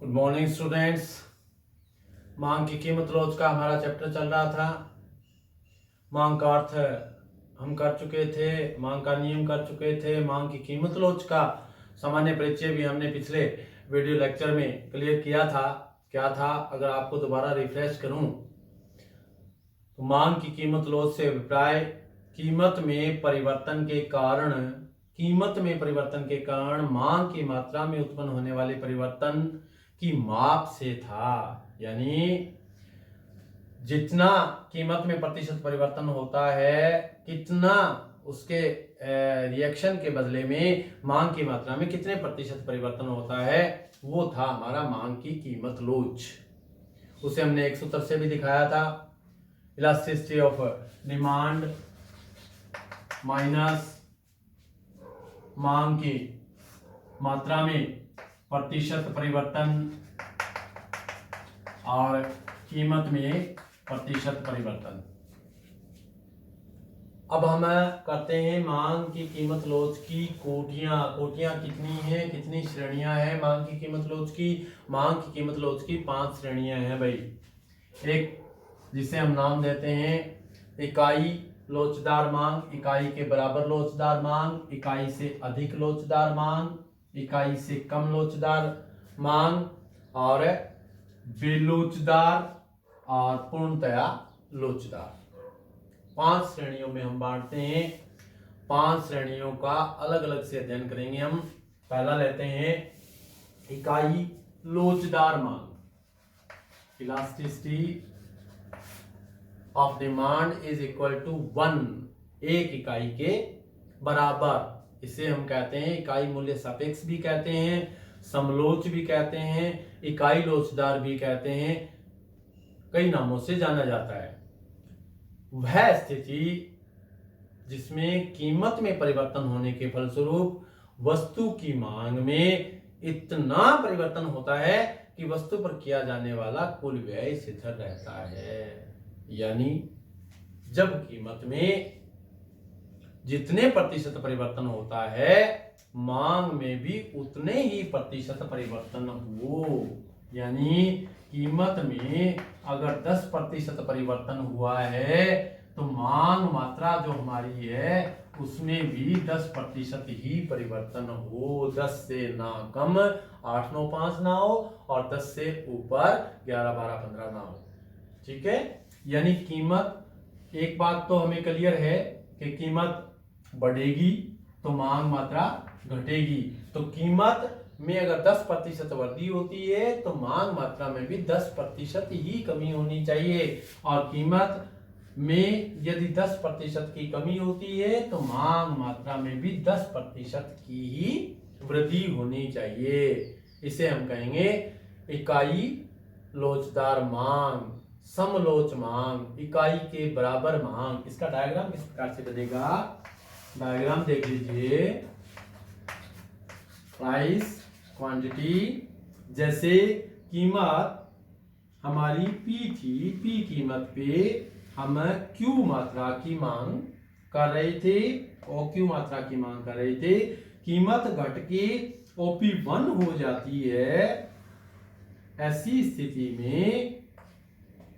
Good morning students. मांग की कीमत रोज का हमारा चैप्टर चल रहा था। मांग का अर्थ हम कर चुके थे, मांग का नियम कर चुके थे, मांग की कीमत रोज का सामान्य परिचय भी हमने पिछले वीडियो लेक्चर में क्लियर किया था। क्या था, अगर आपको दोबारा रिफ्रेश करूं तो मांग की कीमत रोज से अभिप्राय कीमत में परिवर्तन के कारण मांग की मात्रा में उत्पन्न होने वाले परिवर्तन की माप से था। यानी जितना कीमत में प्रतिशत परिवर्तन होता है, कितना उसके रिएक्शन के बदले में मांग की मात्रा में कितने प्रतिशत परिवर्तन होता है, वो था हमारा मांग की कीमत लोच। उसे हमने एक सूत्र से भी दिखाया था, इलास्टिसिटी ऑफ डिमांड माइनस मांग की मात्रा में प्रतिशत परिवर्तन और कीमत में प्रतिशत परिवर्तन। अब हम करते हैं मांग की कीमत लोच की कोटियां कितनी हैं, कितनी श्रेणियां हैं मांग की कीमत लोच की। मांग की कीमत लोच की 5 श्रेणियां हैं भाई। एक जिसे हम नाम देते हैं इकाई लोचदार मांग, इकाई के बराबर लोचदार मांग, इकाई से अधिक लोचदार मांग, इकाई से कम लोचदार मांग और बेलोचदार और पूर्णतया लोचदार। 5 श्रेणियों में हम बांटते हैं। 5 श्रेणियों का अलग अलग से अध्ययन करेंगे हम। पहला लेते हैं इकाई लोचदार मांग। Elasticity of demand is equal to 1, एक इकाई के बराबर। इसे हम कहते हैं इकाई मूल्य सापेक्ष भी कहते हैं, समलोच भी कहते हैं, इकाई लोचदार भी कहते हैं, कई नामों से जाना जाता है। वह स्थिति जिसमें कीमत में परिवर्तन होने के फलस्वरूप वस्तु की मांग में इतना परिवर्तन होता है कि वस्तु पर किया जाने वाला कुल व्यय स्थिर रहता है। यानी जब कीमत में जितने प्रतिशत परिवर्तन होता है, मांग में भी उतने ही प्रतिशत परिवर्तन हो। यानी कीमत में अगर 10% परिवर्तन हुआ है तो मांग मात्रा जो हमारी है उसमें भी 10% ही परिवर्तन हो। 10 से ना कम 8, 9, 5 ना हो और 10 से ऊपर 11, 12, 15 ना हो। ठीक है। यानी कीमत, एक बात तो हमें क्लियर है कि कीमत बढ़ेगी तो मांग मात्रा घटेगी। तो कीमत में अगर 10% वृद्धि होती है तो मांग मात्रा में भी 10% ही कमी होनी चाहिए। और कीमत में यदि 10% की कमी होती है तो मांग मात्रा में भी 10% की ही वृद्धि होनी चाहिए। इसे हम कहेंगे इकाई लोचदार मांग, समलोच मांग, इकाई के बराबर मांग। इसका डायग्राम किस प्रकार से बनेगा, डायग्राम देख लीजिए। प्राइस क्वांटिटी, जैसे कीमत हमारी P थी, P कीमत पे हम Q मात्रा की मांग कर रहे थे, OQ मात्रा की मांग कर रहे थे। कीमत घट के OP1 हो जाती है। ऐसी स्थिति में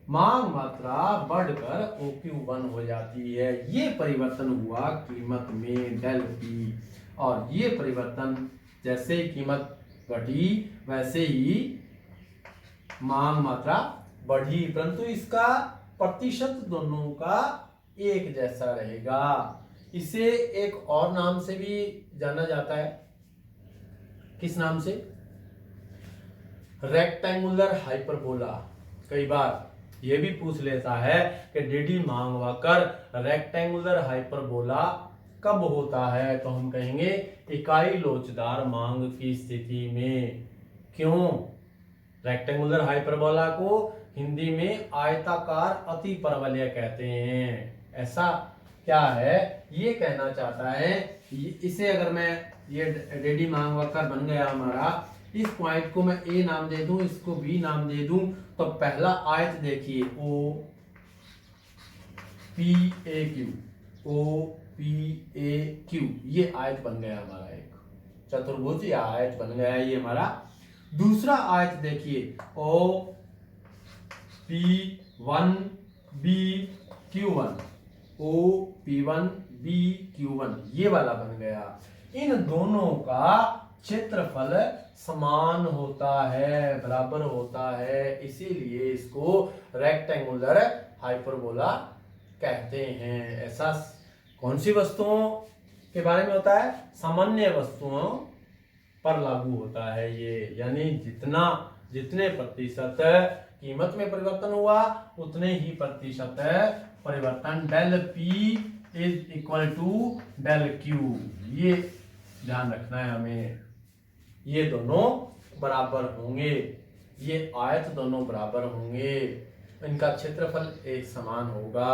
मांग मात्रा बढ़कर OQ1 हो जाती है। ये परिवर्तन हुआ कीमत में डेल P। और ये परिवर्तन जैसे कीमत घटी वैसे ही मांग मात्रा बढ़ी, परंतु इसका प्रतिशत दोनों का एक जैसा रहेगा। इसे एक और नाम से भी जाना जाता है। किस नाम से, रेक्टेंगुलर हाइपरबोला। कई बार यह भी पूछ लेता है कि डीडी मांग वक्र रेक्टेंगुलर हाइपरबोला कब होता है, तो हम कहेंगे इकाई लोचदार मांग की स्थिति में। क्यों, रेक्टेंगुलर हाइपरबोला को हिंदी में आयताकार अतिपरवलय कहते हैं। ऐसा क्या है, ये कहना चाहता है। इसे अगर मैं, ये डीडी मांग वक्र बन गया हमारा, इस पॉइंट को मैं ए नाम दे दूं, इसको बी नाम दे दूं, तो पहला आयत देखिए O P A Q, O P A Q, ये आयत बन गया हमारा एक चतुर्भुज, या आयत बन गया ये हमारा। दूसरा आयत देखिए, ओ P1 B Q1, O P1 B Q1 ये वाला बन गया। इन दोनों का क्षेत्रफल समान होता है, बराबर होता है, इसीलिए इसको रेक्टेंगुलर हाइपरबोला कहते हैं। ऐसा कौन सी वस्तुओं के बारे में होता है? सामान्य वस्तुओं पर लागू होता है ये, यानी जितने प्रतिशत कीमत में परिवर्तन हुआ उतने ही प्रतिशत परिवर्तन del P is equal to del Q, ये ध्यान रखना है हमें। ये दोनों बराबर होंगे, ये आयत दोनों बराबर होंगे, इनका क्षेत्रफल एक समान होगा,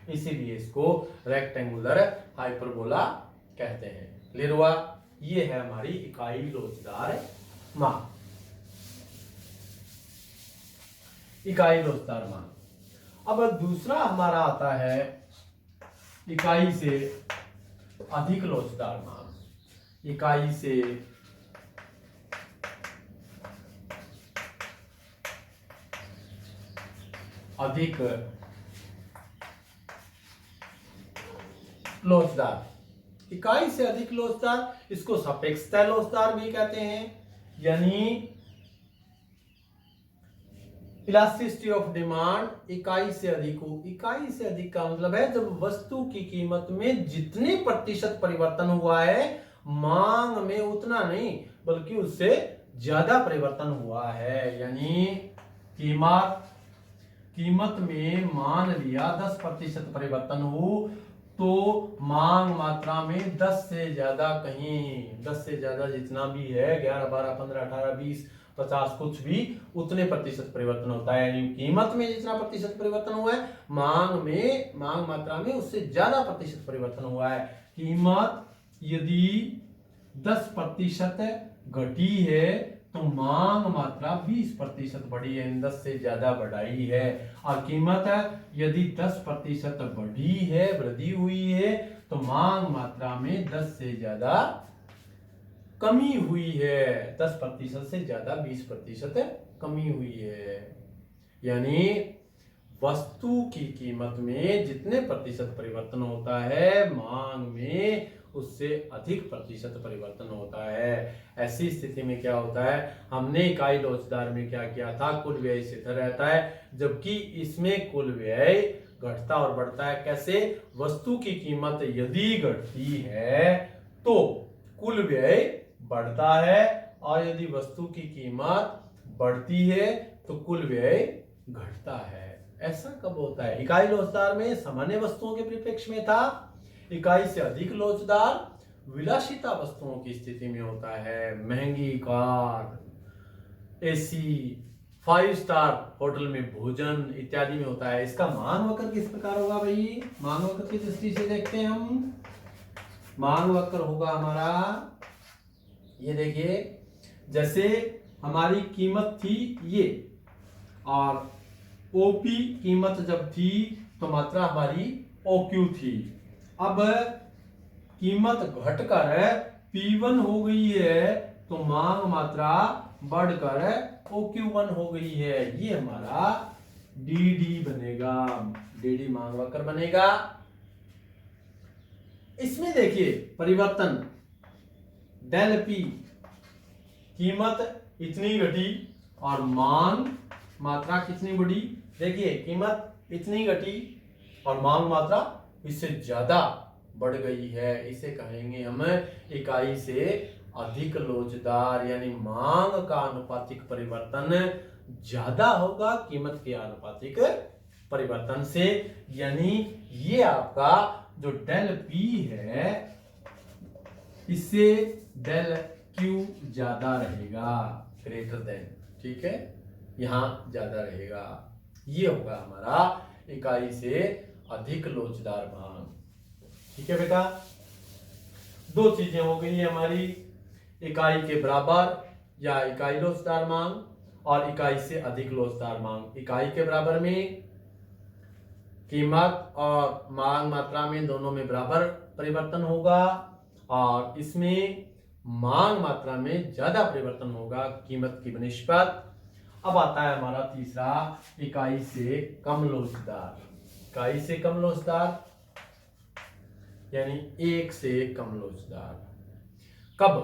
इसीलिए इसको रेक्टेंगुलर हाइपरबोला कहते हैं। क्लियर हुआ? ये है हमारी इकाई लोचदार मान। इकाई लोचदार मान। अब दूसरा हमारा आता है इकाई से अधिक लोचदार मान। इकाई से अधिक लोचदार। इकाई से अधिक लोचदार, इसको सापेक्षतः लोचदार भी कहते हैं, यानी इलास्टिसिटी ऑफ डिमांड इकाई से अधिक हो। इकाई से अधिक का मतलब है जब वस्तु की कीमत में जितने प्रतिशत परिवर्तन हुआ है, मांग में उतना नहीं बल्कि उससे ज्यादा परिवर्तन हुआ है। यानी कीमत में मान लिया 10% परिवर्तन हो, तो मांग मात्रा में 10 से ज्यादा, कहीं 10 से ज्यादा जितना भी है, 11 12 15 18 20 50 कुछ भी, उतने प्रतिशत परिवर्तन होता है। यानी कीमत में जितना प्रतिशत परिवर्तन हुआ है, मांग मात्रा में उससे ज्यादा प्रतिशत परिवर्तन हुआ है। कीमत यदि 10% घटी है तो मांग मात्रा 20% बढ़ी है, 10 से ज्यादा बढ़ाई है। और कीमत यदि 10% बढ़ी है, वृद्धि हुई है, तो मांग मात्रा में 10 से ज्यादा कमी हुई है, 10% से ज्यादा 20% कमी हुई है। यानी वस्तु की कीमत में जितने प्रतिशत परिवर्तन होता है, मांग में उससे अधिक प्रतिशत परिवर्तन होता है। ऐसी स्थिति में क्या होता है, हमने इकाई लोचदार में क्या किया था, कुल व्यय स्थिर रहता है, जबकि इसमें कुल व्यय घटता और बढ़ता है। कैसे? वस्तु की कीमत यदि घटती है तो कुल व्यय बढ़ता है, और यदि वस्तु की कीमत बढ़ती है तो कुल व्यय घटता है। ऐसा कब होता है? इकाई लोचदार में सामान्य वस्तुओं के परिप्रेक्ष्य में था। इकाई से अधिक लोचदार विलासिता वस्तुओं की स्थिति में होता है। महंगी कार, एसी, 5 स्टार होटल में भोजन इत्यादि में होता है। इसका मान वक्र किस प्रकार होगा भाई? मान वक्र की दृष्टि से देखते हैं हम। मान वक्र होगा हमारा, ये देखिए, जैसे हमारी कीमत थी ये, और ओपी कीमत जब थी तो मात्रा हमारी ओक्यू थी। अब कीमत घटकर P1 हो गई है तो मांग मात्रा बढ़कर OQ1 हो गई है। ये हमारा DD बनेगा, DD मांग वक्र बनेगा। इसमें देखिए परिवर्तन डेल P, कीमत इतनी घटी और मांग मात्रा कितनी बढ़ी। देखिए कीमत इतनी घटी और मांग मात्रा इससे ज्यादा बढ़ गई है। इसे कहेंगे हम इकाई से अधिक लोचदार, यानी मांग का आनुपातिक परिवर्तन ज्यादा होगा कीमत के आनुपातिक परिवर्तन से। यानी ये आपका जो डेल पी है, इससे डेल क्यू ज्यादा रहेगा, ग्रेटर देन, ठीक है, यहां ज्यादा रहेगा। ये होगा हमारा इकाई से अधिक लोचदार मांग। ठीक है बेटा, दो चीजें हो गई है हमारी, इकाई के बराबर या इकाई लोचदार मांग और इकाई से अधिक लोचदार मांग। इकाई के बराबर में कीमत और मांग मात्रा में दोनों में बराबर परिवर्तन होगा, और इसमें मांग मात्रा में ज्यादा परिवर्तन होगा कीमत की बनिस्बत। अब आता है हमारा तीसरा, इकाई से कम लोचदार। इकाई से कम लोचदार यानी एक से कम लोचदार कब?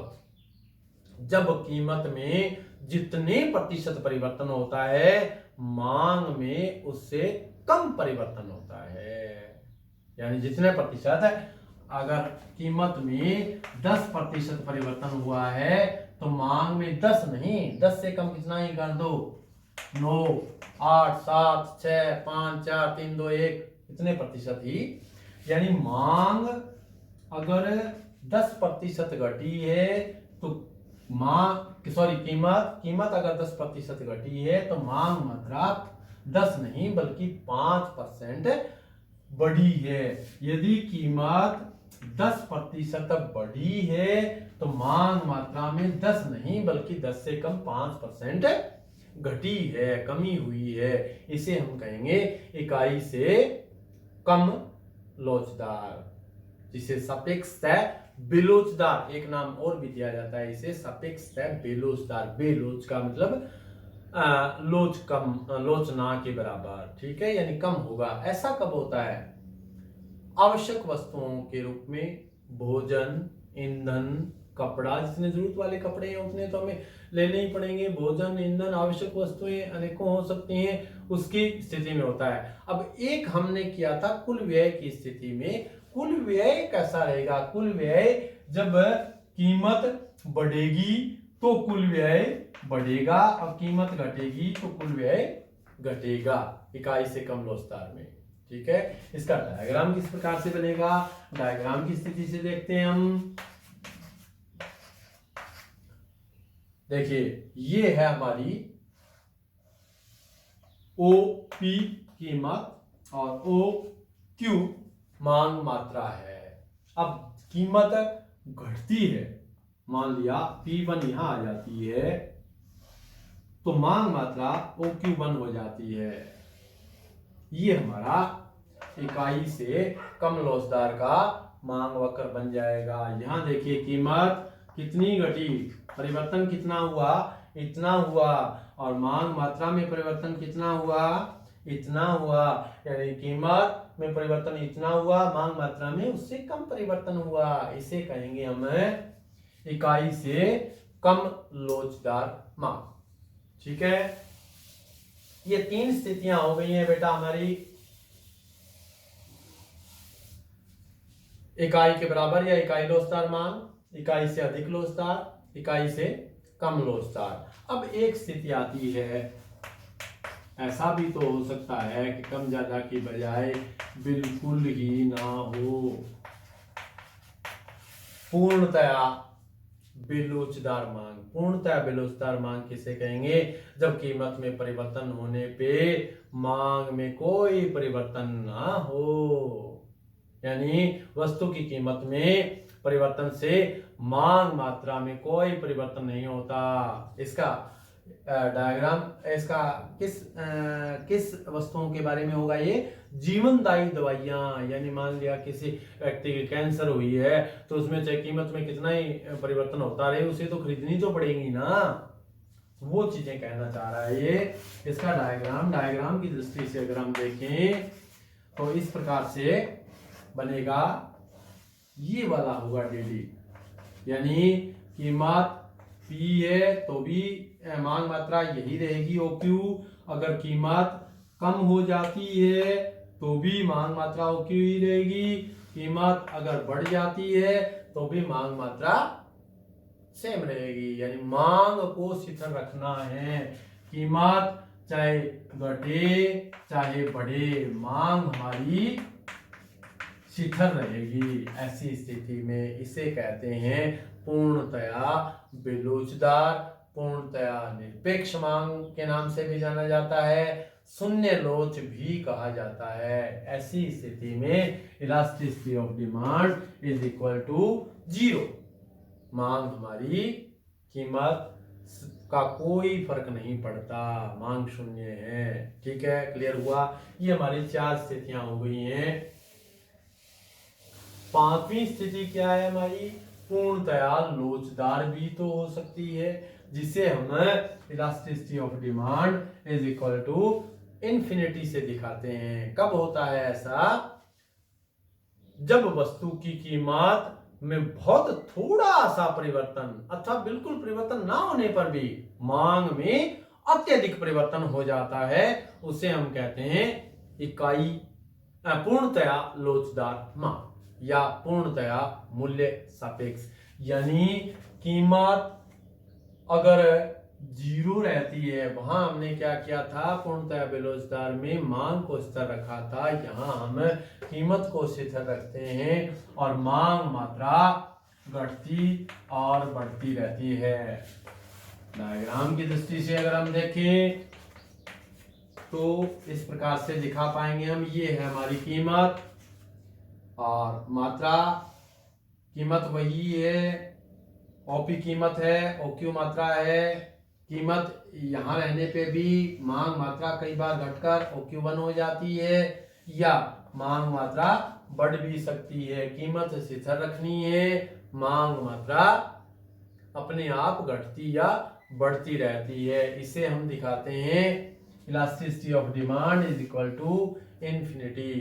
जब कीमत में जितने प्रतिशत परिवर्तन होता है मांग में उससे कम परिवर्तन होता है। यानी जितने प्रतिशत है, अगर कीमत में 10% परिवर्तन हुआ है तो मांग में 10 नहीं, 10 से कम कितना ही कर दो, 9, 8, 7, 6, 5, 4, 3, 2, 1 इतने प्रतिशत ही। यानी मांग अगर 10% घटी है तो कीमत अगर 10% घटी है तो मांग मात्रा 10 नहीं बल्कि 5% बढ़ी है। यदि कीमत 10% बढ़ी है तो मांग मात्रा में 10 नहीं बल्कि 10 से कम 5% घटी है, कमी हुई है। इसे हम कहेंगे इकाई से कम लोचदार, जिसे सफिक्स है बेलोचदार, एक नाम और भी दिया जाता है इसे, सफिक्स है बेलोचदार। बेलोच का मतलब लोच ना के बराबर, ठीक है, यानी कम होगा। ऐसा कब होता है? आवश्यक वस्तुओं के रूप में भोजन, ईंधन, कपड़ा, जितने जरूरत वाले कपड़े हैं उतने तो हमें लेने ही पड़ेंगे। भोजन, ईंधन, आवश्यक वस्तुएं अनेकों हो सकती हैं, उसकी स्थिति में होता है। अब एक हमने किया था कुल व्यय की स्थिति में। कुल व्यय कैसा रहेगा? कुल व्यय जब कीमत बढ़ेगी तो कुल व्यय बढ़ेगा और कीमत घटेगी तो कुल व्यय घटेगा इकाई से कम लोचदार में, ठीक है। इसका डायग्राम किस प्रकार से बनेगा? डायग्राम की स्थिति से देखते हैं हम। देखिए ये है हमारी OP कीमत और OQ मांग मात्रा है। अब कीमत घटती है, मान लिया P1 यहां आ जाती है तो मांग मात्रा OQ1 हो जाती है। ये हमारा इकाई से कम लोचदार का मांग वक्र बन जाएगा। यहां देखिए कीमत कितनी घटी, परिवर्तन कितना हुआ, इतना हुआ, और मांग मात्रा में परिवर्तन कितना हुआ, इतना हुआ। यानी कीमत में परिवर्तन इतना हुआ, मांग मात्रा में उससे कम परिवर्तन हुआ। इसे कहेंगे हम इकाई से कम लोचदार मांग, ठीक है। ये 3 स्थितियां हो गई हैं बेटा हमारी, इकाई के बराबर या इकाई लोचदार मांग, इकाई से अधिक लोचदार, इकाई से कम लोचदार। अब एक स्थिति आती है, ऐसा भी तो हो सकता है कि कम ज्यादा की बजाय बिल्कुल ही ना हो, पूर्णतया बेलोचदार मांग। पूर्णतया बेलोचदार मांग किसे कहेंगे? जब कीमत में परिवर्तन होने पे मांग में कोई परिवर्तन ना हो। यानी वस्तु की कीमत में परिवर्तन से मांग मात्रा में कोई परिवर्तन नहीं होता। इसका डायग्राम इसका किस वस्तुओं के बारे में होगा? ये जीवनदायी दवाइयां। यानी मान लिया किसी व्यक्ति की कैंसर हुई है तो उसमें चाहे कीमत में कितना ही परिवर्तन होता रहे, उसे तो खरीदनी तो पड़ेगी ना। वो चीजें कहना चाह रहा है ये। इसका डायग्राम की दृष्टि से अगर हम देखें तो इस प्रकार से बनेगा, ये वाला होगा डेली। यानी कीमत P है तो भी मांग मात्रा यही रहेगी OQ। अगर कीमत कम हो जाती है तो भी मांग मात्रा OQ ही रहेगी। कीमत अगर बढ़ जाती है तो भी मांग मात्रा सेम रहेगी। यानी मांग को शिथिल रखना है, कीमत चाहे घटे चाहे बढ़े, मांग हमारी शिथिल रहेगी। ऐसी स्थिति में इसे कहते हैं पूर्णतया बेलोचदार, पूर्णतया निरपेक्ष मांग के नाम से भी जाना जाता है, शून्य लोच भी कहा जाता है। ऐसी स्थिति में elasticity of demand is equal to 0। मांग हमारी कीमत का कोई फर्क नहीं पड़ता, मांग शून्य है, ठीक है। क्लियर हुआ? ये हमारी 4 स्थितियां हो गई हैं। 5वीं स्थिति क्या है हमारी? पूर्णतया लोचदार भी तो हो सकती है, जिसे हम elasticity of demand is equal to infinity से दिखाते हैं। कब होता है ऐसा? जब वस्तु की कीमत में बहुत थोड़ा सा परिवर्तन अथवा बिल्कुल परिवर्तन ना होने पर भी मांग में अत्यधिक परिवर्तन हो जाता है, उसे हम कहते हैं इकाई पूर्णतया लोचदार मांग या पूर्णतया मूल्य सापेक्ष। यानी कीमत अगर 0 रहती है, वहां हमने क्या किया था, पूर्णतया बेलोचदार में मांग को स्थिर रखा था, यहाँ हम कीमत को स्थिर रखते हैं और मांग मात्रा घटती और बढ़ती रहती है। डायग्राम की दृष्टि से अगर हम देखें तो इस प्रकार से दिखा पाएंगे हम। ये है हमारी कीमत और मात्रा। कीमत वही है, ओपी कीमत है, ओक्यू मात्रा है। कीमत यहाँ रहने पे भी मांग मात्रा कई बार घटकर OQ1 हो जाती है या मांग मात्रा बढ़ भी सकती है। कीमत स्थिर रखनी है, मांग मात्रा अपने आप घटती या बढ़ती रहती है। इसे हम दिखाते हैं elasticity of demand is equal to infinity.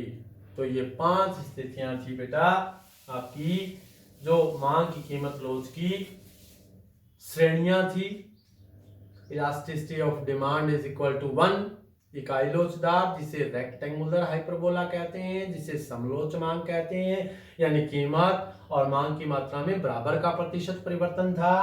तो ये 5 स्थितियां थी बेटा आपकी, जो मांग की कीमत लोच की श्रेणियां थी। Elasticity of demand is equal to 1 इकाई लोचदार, जिसे रेक्टेंगुलर हाइपरबोला कहते हैं, जिसे समलोच मांग कहते हैं, यानी कीमत और मांग की मात्रा में बराबर का प्रतिशत परिवर्तन था।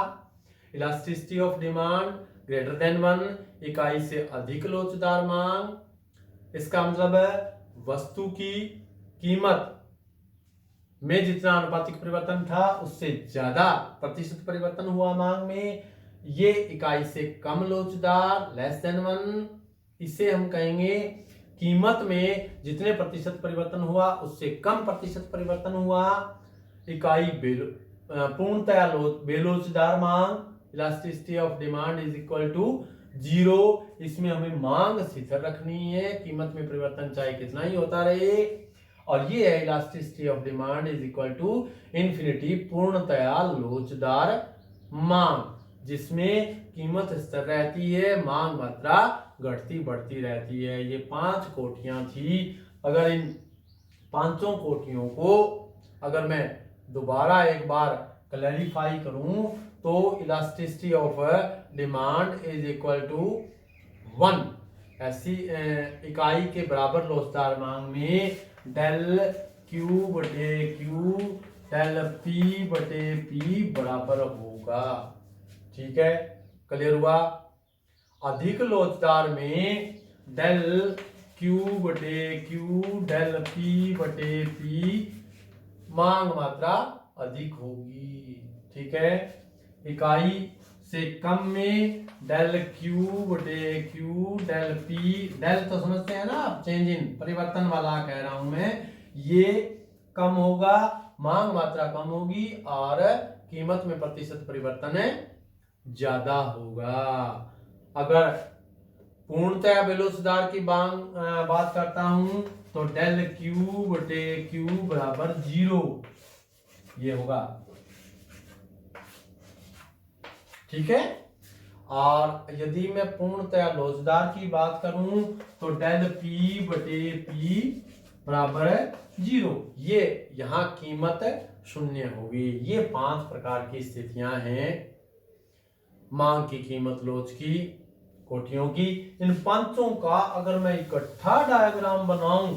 Elasticity of demand greater than 1 इकाई से अधिक लोचदार मांग। इसका मतलब है वस्तु की कीमत में जितना आनुपातिक परिवर्तन था उससे ज्यादा प्रतिशत परिवर्तन हुआ मांग में, ये इकाई से कम लोचदार लेस देन 1। इसे हम कहेंगे कीमत में जितने प्रतिशत परिवर्तन हुआ उससे कम प्रतिशत परिवर्तन हुआ। इकाई पूर्णतया बेलोचदार मांग, elasticity of demand is equal to 0। इसमें हमें मांग स्थिर रखनी है, कीमत में परिवर्तन चाहे कितना ही होता रहे। और ये है elasticity of demand is equal to infinity, पूर्णतया लोचदार मांग, जिसमें कीमत स्थिर रहती है, मांग मात्रा घटती बढ़ती रहती है। ये 5 कोटियां थी। अगर इन 5 कोटियों को अगर मैं दोबारा एक बार क्लैरिफाई करूं तो elasticity of demand is equal to 1 ऐसी इकाई के बराबर लोचदार मांग में डेल क्यू बटे क्यू डेल पी बटे पी बराबर होगा। ठीक है, क्लियर हुआ? अधिक लोचदार में डेल क्यू बटे क्यू डेल पी बटे पी मांग मात्रा अधिक होगी। ठीक है, इकाई से कम में डेल क्यू बटे क्यू डेल पी, डेल तो समझते हैं ना आप, चेंज इन परिवर्तन वाला कह रहा हूं मैं, ये कम होगा, मांग मात्रा कम होगी और कीमत में प्रतिशत परिवर्तन ज्यादा होगा। अगर पूर्णतया बेलोचदार की बात करता हूं तो डेल क्यू बटे क्यू बराबर 0 ये होगा। ठीक है, और यदि मैं पूर्णतया लोचदार की बात करूं तो डेल पी बटे पी बराबर 0, ये यहां कीमत 0 होगी। ये 5 प्रकार की स्थितियां हैं मांग की कीमत लोच की कोटियों की। इन 5 का अगर मैं इकट्ठा डायग्राम बनाऊं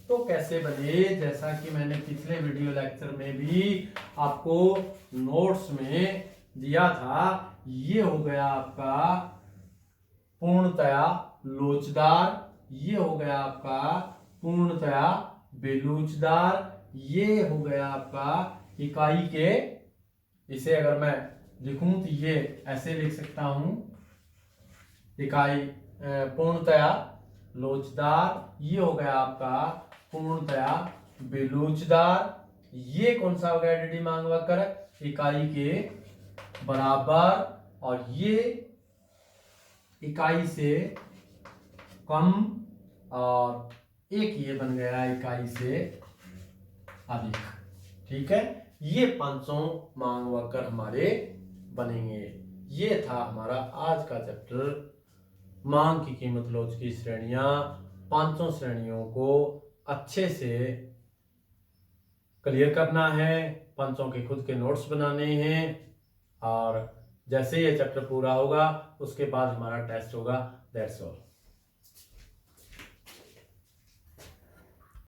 तो कैसे बने, जैसा कि मैंने पिछले वीडियो लेक्चर में भी आपको नोट्स में दिया था। ये हो गया आपका पूर्णतया लोचदार, ये हो गया आपका पूर्णतया बेलोचदार, ये हो गया आपका इकाई के, इसे अगर मैं लिखूं तो ये ऐसे लिख सकता हूं, इकाई पूर्णतया लोचदार, ये हो गया आपका पूर्णतया बेलोचदार। ये कौन सा हो गया डीडी मांग वक्र, इकाई के बराबर, और ये इकाई से कम, और एक ये बन गया इकाई से अधिक। ठीक है, ये 500 मांग वक्र हमारे बनेंगे। ये था हमारा आज का चैप्टर, मांग की कीमत लोच की श्रेणियां। 500 श्रेणियों को अच्छे से क्लियर करना है, 500 के खुद के नोट्स बनाने हैं, और जैसे ये चैप्टर पूरा होगा उसके बाद हमारा टेस्ट होगा। That's all.